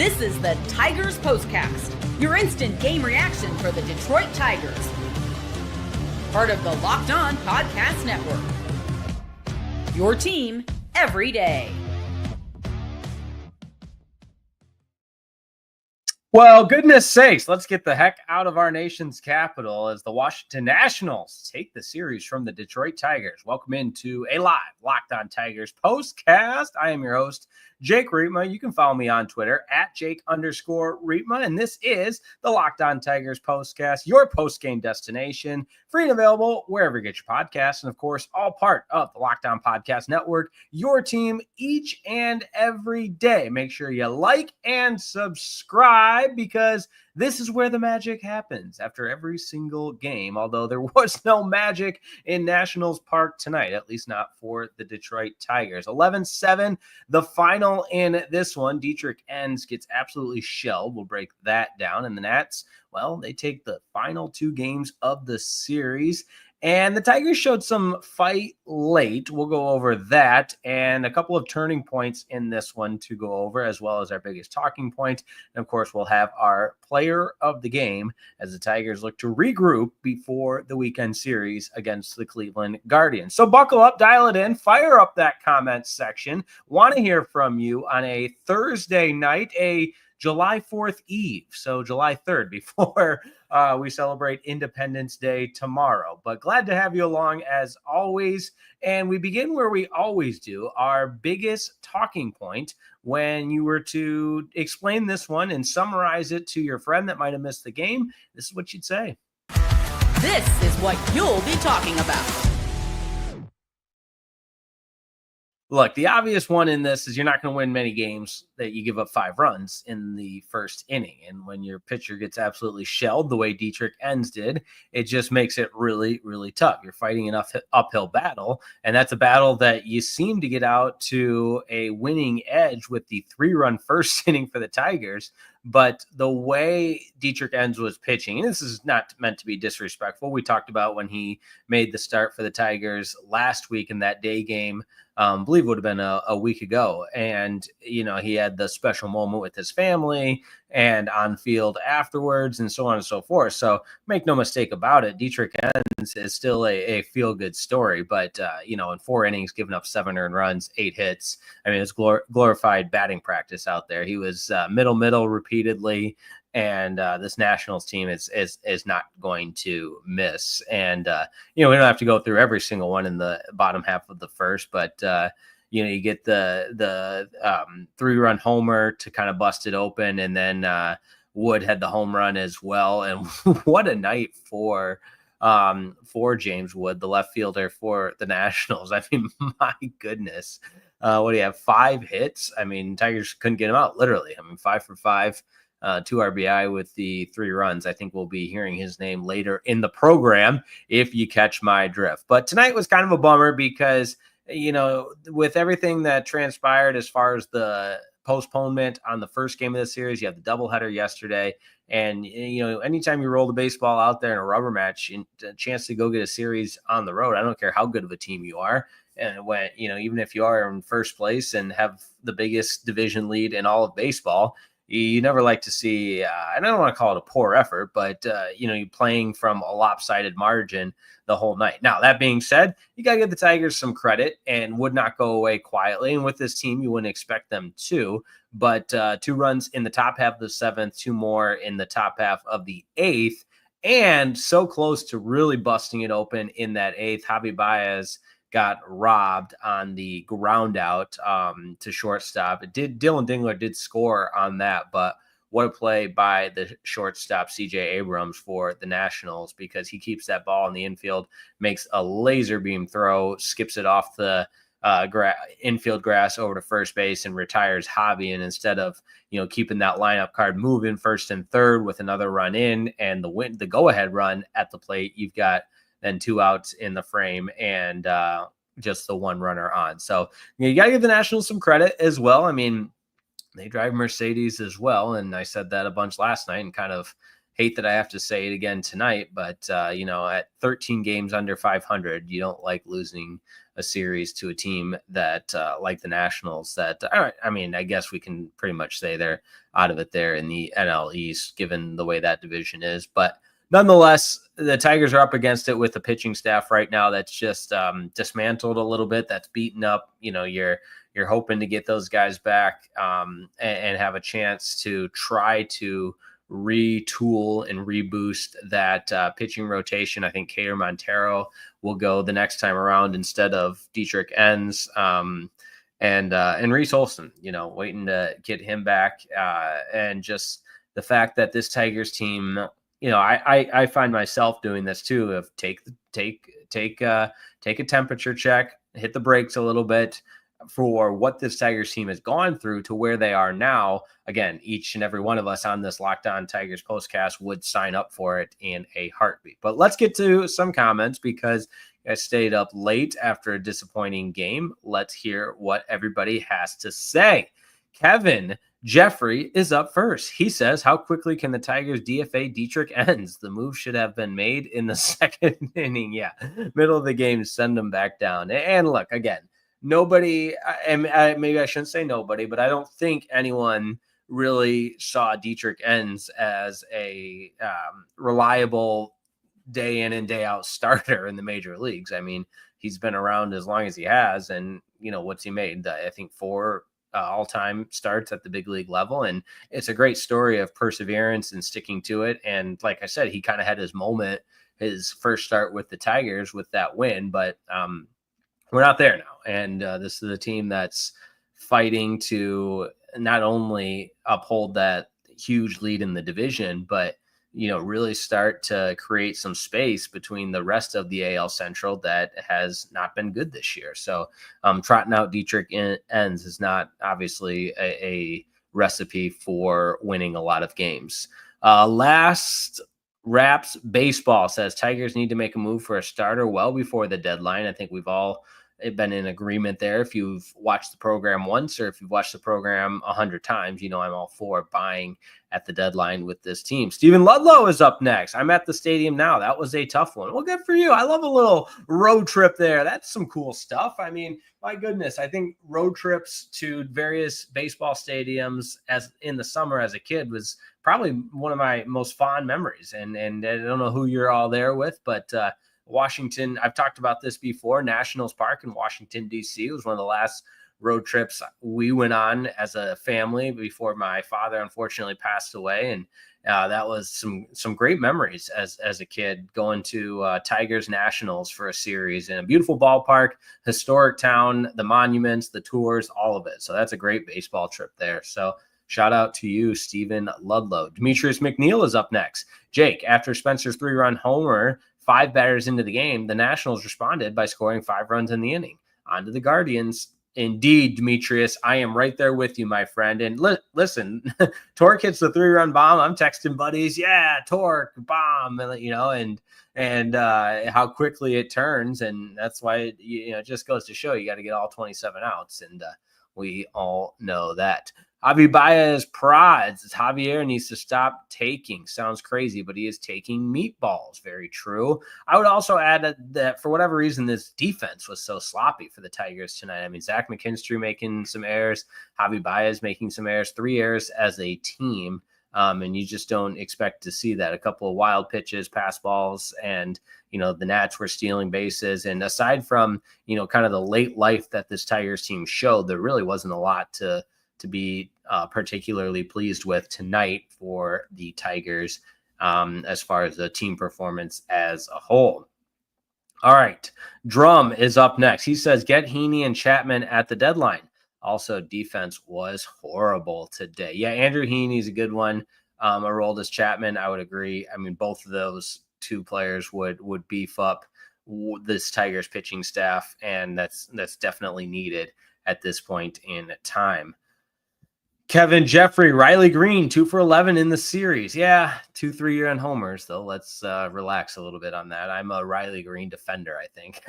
This is the Tigers Postcast, your instant game reaction for the Detroit Tigers. Part of the Locked On Podcast Network. Your team every day. Well, goodness sakes, let's get the heck out of our nation's capital as the Washington Nationals take the series from the Detroit Tigers. Welcome into a live Locked On Tigers postcast. I am your host, Jake Riepma. You can follow me on Twitter at Jake_Riepma. And this is the Locked On Tigers postcast, your post-game destination, free and available wherever you get your podcasts. And of course, all part of the Locked On Podcast Network, your team each and every day. Make sure you like and subscribe, because this is where the magic happens after every single game, although there was no magic in Nationals Park tonight, at least not for the Detroit Tigers. 11-7, the final in this one. Dietrich Ends gets absolutely shelled. We'll break that down. And the Nats, well, they take the final two games of the series. And the Tigers showed some fight late. We'll go over that and a couple of turning points in this one to go over, as well as our biggest talking point. And, of course, we'll have our player of the game as the Tigers look to regroup before the weekend series against the Cleveland Guardians. So buckle up, dial it in, fire up that comment section. Want to hear from you on a Thursday night, a July 4th Eve, so July 3rd, before we celebrate Independence Day tomorrow. But glad to have you along as always. And we begin where we always do, our biggest talking point. When you were to explain this one and summarize it to your friend that might have missed the game, this is what you'd say. This is what you'll be talking about. Look, the obvious one in this is you're not going to win many games that you give up 5 runs in the first inning. And when your pitcher gets absolutely shelled the way Dietrich Ends did, it just makes it really, really tough. You're fighting an uphill battle, and that's a battle that you seem to get out to a winning edge with the 3-run first inning for the Tigers. But the way Dietrich Ends was pitching, and this is not meant to be disrespectful. We talked about when he made the start for the Tigers last week in that day game. I believe it would have been a week ago. And, you know, he had the special moment with his family and on field afterwards and so on and so forth. So make no mistake about it, Dietrich Ends is still a feel-good story. But, you know, in 4 innings, giving up 7 earned runs, 8 hits. I mean, it's glorified batting practice out there. He was middle repeatedly. And this Nationals team is not going to miss. And, you know, we don't have to go through every single one in the bottom half of the first, but, you know, you get the 3-run homer to kind of bust it open. And then Wood had the home run as well. And what a night for James Wood, the left fielder for the Nationals. I mean, my goodness. What do you have? 5 hits? I mean, Tigers couldn't get him out, literally. I mean, 5 for 5. 2 RBI with the 3 runs. I think we'll be hearing his name later in the program if you catch my drift. But tonight was kind of a bummer because, you know, with everything that transpired as far as the postponement on the first game of the series, you had the doubleheader yesterday. And, you know, anytime you roll the baseball out there in a rubber match, and a chance to go get a series on the road, I don't care how good of a team you are. And when, you know, even if you are in first place and have the biggest division lead in all of baseball, you never like to see, and I don't want to call it a poor effort, but, you know, you're playing from a lopsided margin the whole night. Now, that being said, you got to give the Tigers some credit and would not go away quietly. And with this team, you wouldn't expect them to. But 2 runs in the top half of the 7th, 2 more in the top half of the 8th, and so close to really busting it open in that 8th. Javi Baez got robbed on the ground out to shortstop. Dylan Dingler did score on that, but what a play by the shortstop, CJ Abrams, for the Nationals, because he keeps that ball in the infield, makes a laser beam throw, skips it off the infield grass over to first base and retires Javi. And instead of, you know, keeping that lineup card moving first and third with another run in and the go-ahead run at the plate, you've got then 2 outs in the frame and just the 1 runner on. So you got to give the Nationals some credit as well. I mean, they drive Mercedes as well. And I said that a bunch last night and kind of hate that I have to say it again tonight. But, you know, at 13 games under 500, you don't like losing a series to a team that like the Nationals that, I mean, I guess we can pretty much say they're out of it there in the NL East, given the way that division is. But nonetheless, the Tigers are up against it with the pitching staff right now that's just dismantled a little bit. That's beaten up. You're hoping to get those guys back and have a chance to try to retool and reboost that pitching rotation. I think Cater Montero will go the next time around instead of Dietrich Ends and Reese Olson, waiting to get him back. And just the fact that this Tigers team, I find myself doing this too, of take a temperature check, hit the brakes a little bit for what this Tigers team has gone through to where they are now. Again, each and every one of us on this Locked On Tigers postcast would sign up for it in a heartbeat. But let's get to some comments because I stayed up late after a disappointing game. Let's hear what everybody has to say. Kevin Jeffrey is up first. He says, how quickly can the Tigers DFA Dietrich Ends? The move should have been made in the second inning. Yeah, middle of the game, send them back down. And look, again, nobody, and maybe I shouldn't say nobody, but I don't think anyone really saw Dietrich Ends as a reliable day in and day out starter in the major leagues. I mean, he's been around as long as he has, and what's he made? I think 4 all-time starts at the big league level, and it's a great story of perseverance and sticking to it. And like I said, he kind of had his moment, his first start with the Tigers with that win, but we're not there now. And this is a team that's fighting to not only uphold that huge lead in the division, but really start to create some space between the rest of the AL Central that has not been good this year. So trotting out Dietrich Ends is not obviously a recipe for winning a lot of games. Last Raps Baseball says Tigers need to make a move for a starter well before the deadline. I think we've all been in agreement there. If you've watched the program once or if you've watched the program 100 times, I'm all for buying at the deadline with this team. Stephen Ludlow is up next. I'm at the stadium now. That was a tough one. Well, good for you. I love a little road trip there. That's some cool stuff. I mean, my goodness, I think road trips to various baseball stadiums as in the summer as a kid was probably one of my most fond memories. And I don't know who you're all there with, but Washington, I've talked about this before, Nationals Park in Washington, D.C. was one of the last road trips we went on as a family before my father unfortunately passed away. And that was some great memories as a kid going to Tigers Nationals for a series in a beautiful ballpark, historic town, the monuments, the tours, all of it. So that's a great baseball trip there. So shout out to you, Stephen Ludlow. Demetrius McNeel is up next. Jake, after Spencer's 3-run homer, 5 batters into the game, the Nationals responded by scoring 5 runs in the inning. On to the Guardians. Indeed, Demetrius, I am right there with you, my friend. And listen, Torque hits the 3-run bomb. I'm texting buddies, yeah, Torque bomb, and how quickly it turns. And that's why it just goes to show you got to get all 27 outs, and we all know that. Javi Baez prods. Javier needs to stop taking. Sounds crazy, but he is taking meatballs. Very true. I would also add that for whatever reason, this defense was so sloppy for the Tigers tonight. I mean, Zach McKinstry making some errors, Javi Baez making some errors, 3 errors as a team. And you just don't expect to see that. A couple of wild pitches, pass balls, and, the Nats were stealing bases. And aside from, kind of the late life that this Tigers team showed, there really wasn't a lot to be particularly pleased with tonight for the Tigers as far as the team performance as a whole. All right. Drum is up next. He says, get Heeney and Chapman at the deadline. Also, defense was horrible today. Yeah, Andrew Heeney's a good one. Aroldis Chapman, I would agree. I mean, both of those 2 players would beef up this Tigers pitching staff, and that's definitely needed at this point in time. Kevin Jeffrey, Riley Green, 2 for 11 in the series. Yeah, 2 3-run homers, though. Let's relax a little bit on that. I'm a Riley Green defender, I think.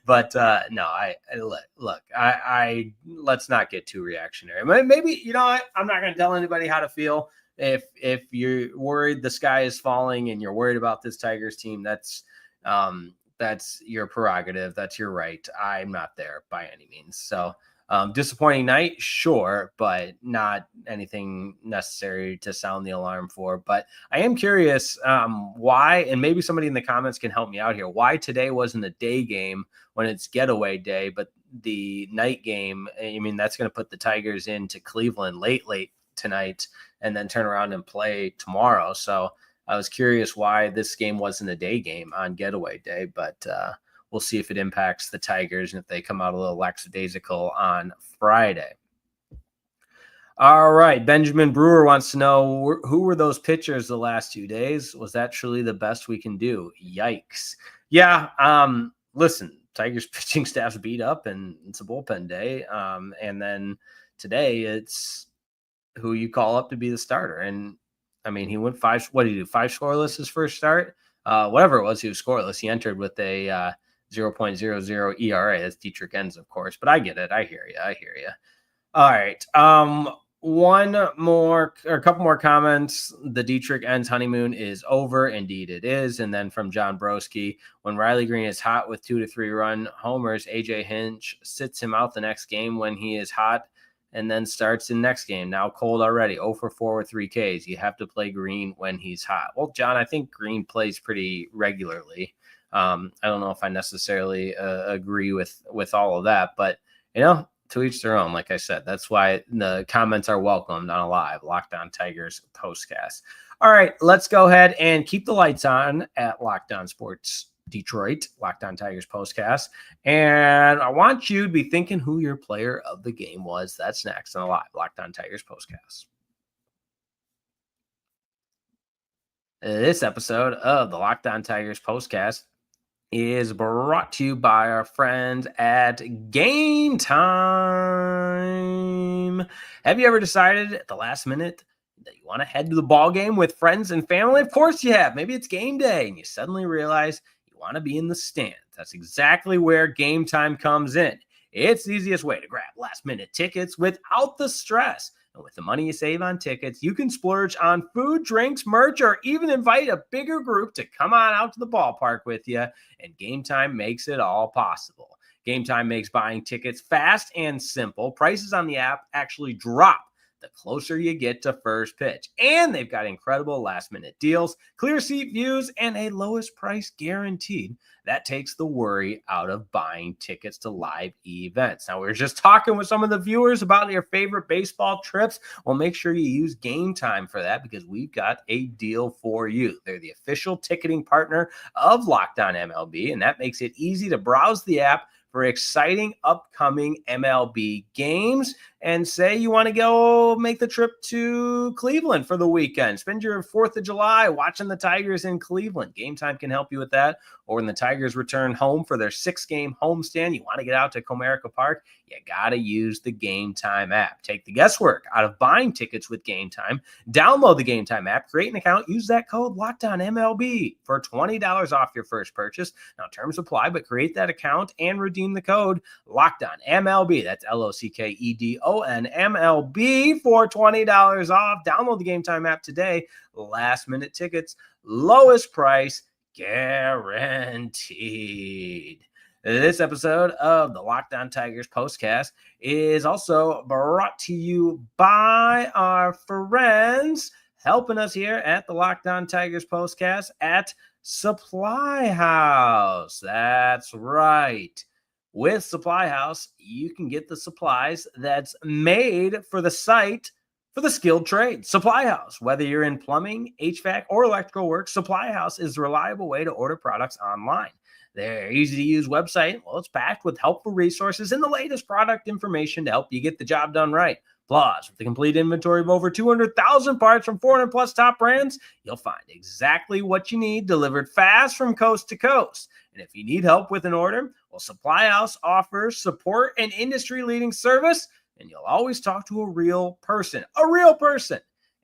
But no, look, let's not get too reactionary. Maybe, I'm not going to tell anybody how to feel. If you're worried the sky is falling and you're worried about this Tigers team, that's that's your prerogative. That's your right. I'm not there by any means. So disappointing night, sure, but not anything necessary to sound the alarm for. But I am curious why, and maybe somebody in the comments can help me out here, why today wasn't a day game when it's getaway day, but the night game, I mean, that's going to put the Tigers into Cleveland late tonight and then turn around and play tomorrow. So I was curious why this game wasn't a day game on getaway day, but we'll see if it impacts the Tigers and if they come out a little lackadaisical on Friday. All right. Benjamin Brewer wants to know, who were those pitchers the last 2 days? Was that truly the best we can do? Yikes. Yeah. Listen, Tigers pitching staff's beat up and it's a bullpen day. And then today it's who you call up to be the starter. And I mean, he went 5. What did he do? 5 scoreless his first start? Whatever it was, he was scoreless. He entered with a 0.00 ERA. That's Dietrich Ends, of course. But I get it. I hear you. All right. A couple more comments. The Dietrich Ends honeymoon is over. Indeed it is. And then from John Broski, when Riley Green is hot with 2 to 3 run homers, AJ Hinch sits him out the next game when he is hot and then starts in next game. Now cold already, 0 for 4 with 3 Ks. You have to play Green when he's hot. Well, John, I think Green plays pretty regularly. I don't know if I necessarily agree with all of that, but, to each their own. Like I said, that's why the comments are welcomed on a live Locked On Tigers postcast. All right, let's go ahead and keep the lights on at Locked On Sports Detroit, Locked On Tigers postcast. And I want you to be thinking who your player of the game was. That's next on a live Locked On Tigers postcast. This episode of the Locked On Tigers postcast is brought to you by our friends at Game Time. Have you ever decided at the last minute that you want to head to the ball game with friends and family? Of course you have. Maybe it's game day and you suddenly realize you want to be in the stands. That's exactly where Game Time comes in. It's the easiest way to grab last minute tickets without the stress. And with the money you save on tickets, you can splurge on food, drinks, merch, or even invite a bigger group to come on out to the ballpark with you. And Game Time makes it all possible. Game Time makes buying tickets fast and simple. Prices on the app actually drop the closer you get to first pitch. And they've got incredible last-minute deals, clear seat views, and a lowest price guaranteed. That takes the worry out of buying tickets to live events. Now, we were just talking with some of the viewers about your favorite baseball trips. Well, make sure you use Game Time for that because we've got a deal for you. They're the official ticketing partner of Locked On MLB, and that makes it easy to browse the app for exciting upcoming MLB games. And say you want to go make the trip to Cleveland for the weekend. Spend your 4th of July watching the Tigers in Cleveland. Game Time can help you with that. Or when the Tigers return home for their 6-game homestand, you want to get out to Comerica Park, you got to use the Game Time app. Take the guesswork out of buying tickets with Game Time. Download the Game Time app, create an account, use that code LOCKEDONMLB for $20 off your first purchase. Now, terms apply, but create that account and redeem the code LOCKEDONMLB. That's LOCKEDONMLB for $20 off. Download the Game Time app today. Last minute tickets, lowest price guaranteed. This episode of the Locked On Tigers postcast is also brought to you by our friends helping us here at the Locked On Tigers postcast at Supply House. That's right. With Supply House, you can get the supplies that's made for the site for the skilled trade. Supply House, whether you're in plumbing, HVAC, or electrical work, Supply House is a reliable way to order products online. Their easy-to-use website, well, it's packed with helpful resources and the latest product information to help you get the job done right. Plus, with the complete inventory of over 200,000 parts from 400-plus top brands, you'll find exactly what you need delivered fast from coast to coast. And if you need help with an order, well, Supply House offers support and industry-leading service, and you'll always talk to a real person.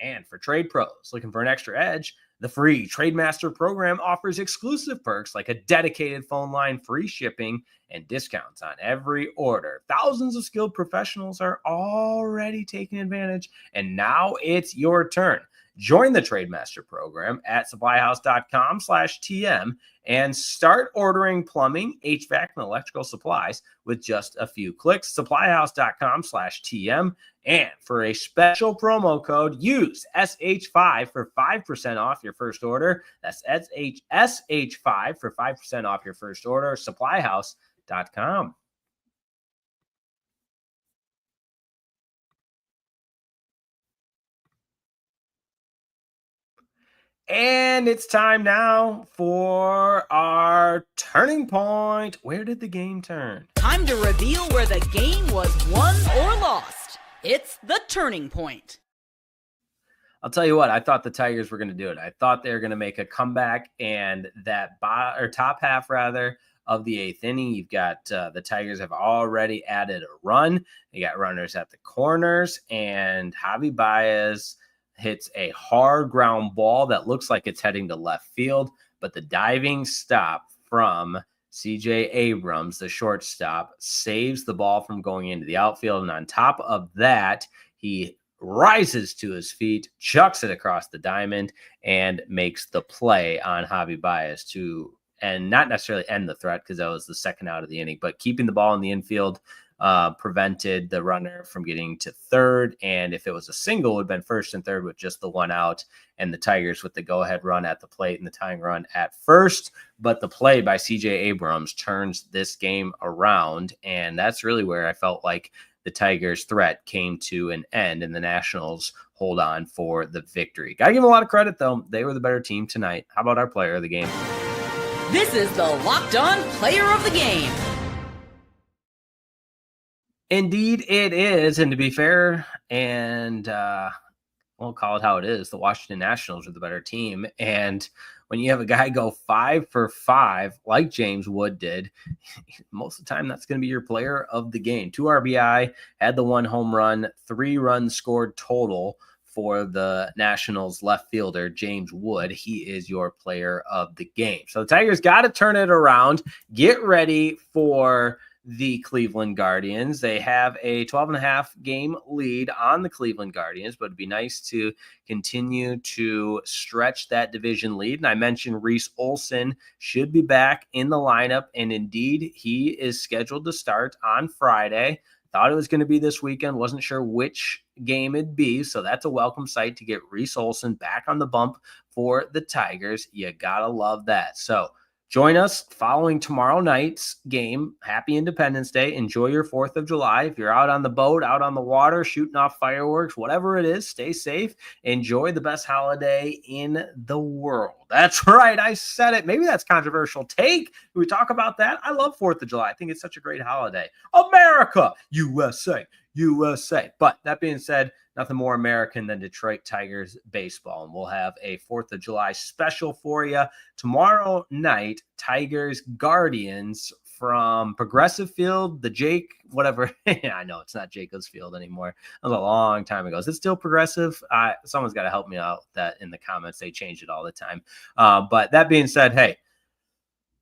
And for trade pros looking for an extra edge, the free Trademaster program offers exclusive perks like a dedicated phone line, free shipping, and discounts on every order. Thousands of skilled professionals are already taking advantage, and now it's your turn. Join the Trademaster program at supplyhouse.com/TM and start ordering plumbing, HVAC, and electrical supplies with just a few clicks. Supplyhouse.com/TM. And for a special promo code, use SH5 for 5% off your first order. That's SH5 for 5% off your first order. Supplyhouse.com. And it's time now for our turning point. Where did the game turn? Time to reveal where the game was won or lost. It's the turning point. I'll tell you what, I thought the Tigers were going to do it. I thought they were going to make a comeback, and that top half rather of the eighth inning, you've got the Tigers have already added a run. They got runners at the corners, and Javi Baez hits a hard ground ball that looks like it's heading to left field, but the diving stop from CJ Abrams, the shortstop, saves the ball from going into the outfield. And on top of that, he rises to his feet, chucks it across the diamond, and makes the play on Javi Baez to, and not necessarily end the threat because that was the second out of the inning, but keeping the ball in the infield prevented the runner from getting to third. And if it was a single, it would have been first and third with just the one out, and the Tigers with the go-ahead run at the plate and the tying run at first. But the play by CJ Abrams turns this game around, and that's really where I felt like the Tigers' threat came to an end, and the Nationals hold on for the victory. Got to give them a lot of credit, though. They were the better team tonight. How about our player of the game? This is the Locked On Player of the Game. Indeed, it is. And to be fair, and we'll call it how it is, the Washington Nationals are the better team. And when you have a guy go 5 for 5, like James Wood did, most of the time that's going to be your player of the game. 2 RBI, had the 1 home run, 3 runs scored total for the Nationals left fielder, James Wood. He is your player of the game. So the Tigers got to turn it around. Get ready for the Cleveland Guardians. They have a 12.5 game lead on the Cleveland Guardians, but it'd be nice to continue to stretch that division lead. And I mentioned Reese Olson should be back in the lineup, and indeed he is scheduled to start on Friday. Thought it was going to be this weekend. Wasn't sure which game it'd be. So that's a welcome sight to get Reese Olson back on the bump for the Tigers. You gotta love that. So join us following tomorrow night's game. Happy Independence Day. Enjoy your 4th of July. If you're out on the boat, out on the water, shooting off fireworks, whatever it is, stay safe. Enjoy the best holiday in the world. That's right. I said it. Maybe that's controversial take. Can we talk about that? I love 4th of July. I think it's such a great holiday. America, USA, USA. But that being said, nothing more American than Detroit Tigers baseball. And we'll have a 4th of July special for you tomorrow night. Tigers Guardians from Progressive Field, the Jake, whatever. I know it's not Jacobs Field anymore. That was a long time ago. Is it still Progressive? Someone's got to help me out with that in the comments. They change it all the time. But that being said, hey,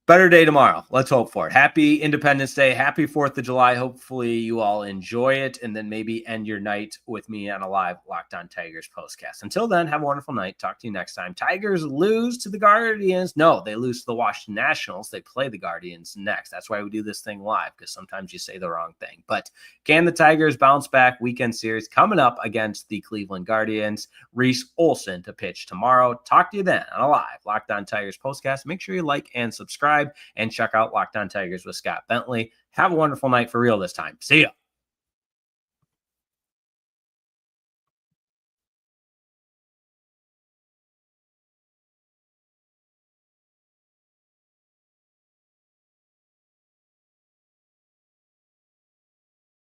better day tomorrow. Let's hope for it. Happy Independence Day. Happy 4th of July. Hopefully you all enjoy it, and then maybe end your night with me on a live Locked On Tigers postcast. Until then, have a wonderful night. Talk to you next time. Tigers lose to the Guardians. No, they lose to the Washington Nationals. They play the Guardians next. That's why we do this thing live, because sometimes you say the wrong thing. But can the Tigers bounce back? Weekend series coming up against the Cleveland Guardians. Reese Olson to pitch tomorrow. Talk to you then on a live Locked On Tigers postcast. Make sure you like and subscribe, and check out Locked On Tigers with Scott Bentley. Have a wonderful night for real this time. See ya.